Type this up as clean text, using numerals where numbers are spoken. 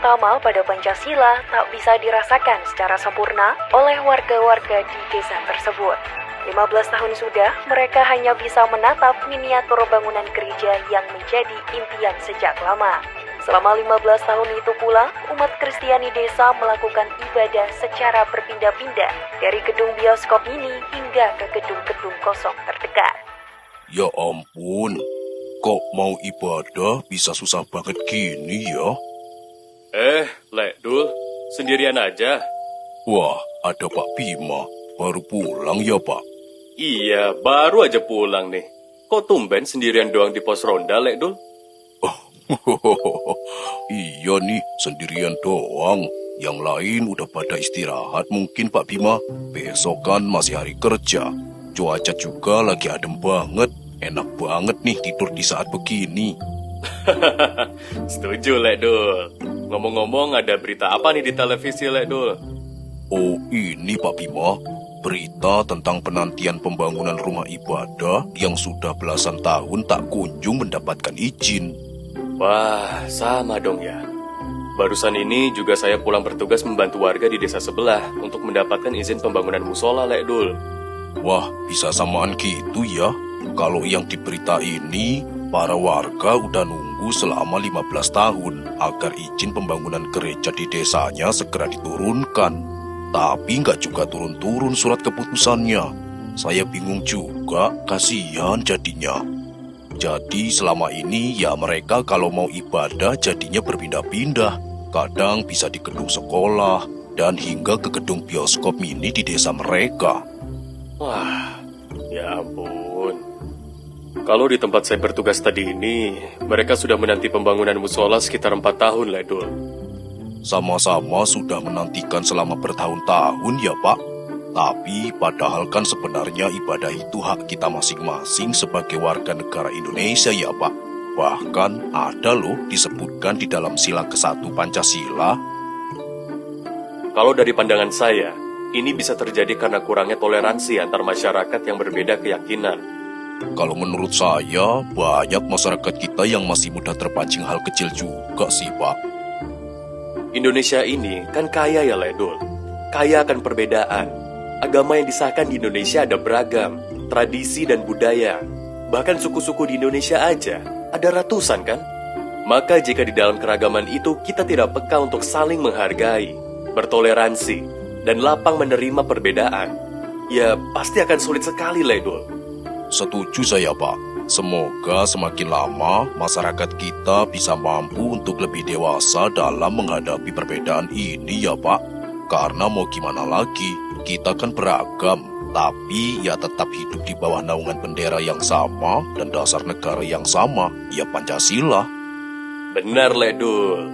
pertama pada Pancasila tak bisa dirasakan secara sempurna oleh warga-warga di desa tersebut. 15 tahun sudah, mereka hanya bisa menatap miniatur bangunan gereja yang menjadi impian sejak lama. Selama 15 tahun itu pula, umat Kristiani desa melakukan ibadah secara berpindah-pindah dari gedung bioskop ini hingga ke gedung-gedung kosong terdekat. Ya ampun, kok mau ibadah bisa susah banget gini ya? Lek Dul, sendirian aja? Wah, ada Pak Bima, baru pulang ya Pak? Iya, baru aja pulang nih. Kok tumben sendirian doang di pos ronda, Lek Dul? Iya nih, sendirian doang. Yang lain udah pada istirahat mungkin Pak Bima. Besok kan masih hari kerja. Cuaca juga lagi adem banget. Enak banget nih tidur di saat begini. Setuju, Lek Dul. Ngomong-ngomong, ada berita apa nih di televisi, Lek Dul? Oh, ini Pak Bima. Berita tentang penantian pembangunan rumah ibadah yang sudah belasan tahun tak kunjung mendapatkan izin. Wah, sama dong ya. Barusan ini juga saya pulang bertugas membantu warga di desa sebelah untuk mendapatkan izin pembangunan musola, Lek Dul. Wah, bisa samaan gitu ya. Kalau yang di berita ini, para warga udah nunggu selama 15 tahun agar izin pembangunan gereja di desanya segera diturunkan. Tapi nggak juga turun-turun surat keputusannya. Saya bingung juga, kasihan jadinya. Jadi selama ini ya mereka kalau mau ibadah jadinya berpindah-pindah. Kadang bisa di gedung sekolah dan hingga ke gedung bioskop mini di desa mereka. Wah, ya ampun. Kalau di tempat saya bertugas tadi ini, mereka sudah menanti pembangunan musola sekitar 4 tahun, Lek Dul. Sama-sama sudah menantikan selama bertahun-tahun ya Pak. Tapi padahal kan sebenarnya ibadah itu hak kita masing-masing sebagai warga negara Indonesia ya Pak. Bahkan ada loh disebutkan di dalam sila ke-1 Pancasila. Kalau dari pandangan saya, ini bisa terjadi karena kurangnya toleransi antar masyarakat yang berbeda keyakinan. Kalau menurut saya, banyak masyarakat kita yang masih mudah terpancing hal kecil juga sih Pak. Indonesia ini kan kaya ya, Lek Dul. Kaya akan perbedaan. Agama yang disahkan di Indonesia ada beragam, tradisi dan budaya. Bahkan suku-suku di Indonesia aja ada ratusan kan? Maka jika di dalam keragaman itu kita tidak peka untuk saling menghargai, bertoleransi, dan lapang menerima perbedaan, ya pasti akan sulit sekali, Lek Dul. Setuju saya Pak. Semoga semakin lama masyarakat kita bisa mampu untuk lebih dewasa dalam menghadapi perbedaan ini ya Pak. Karena mau gimana lagi, kita kan beragam, tapi ya tetap hidup di bawah naungan bendera yang sama dan dasar negara yang sama, ya Pancasila. Benar, Lek Dul.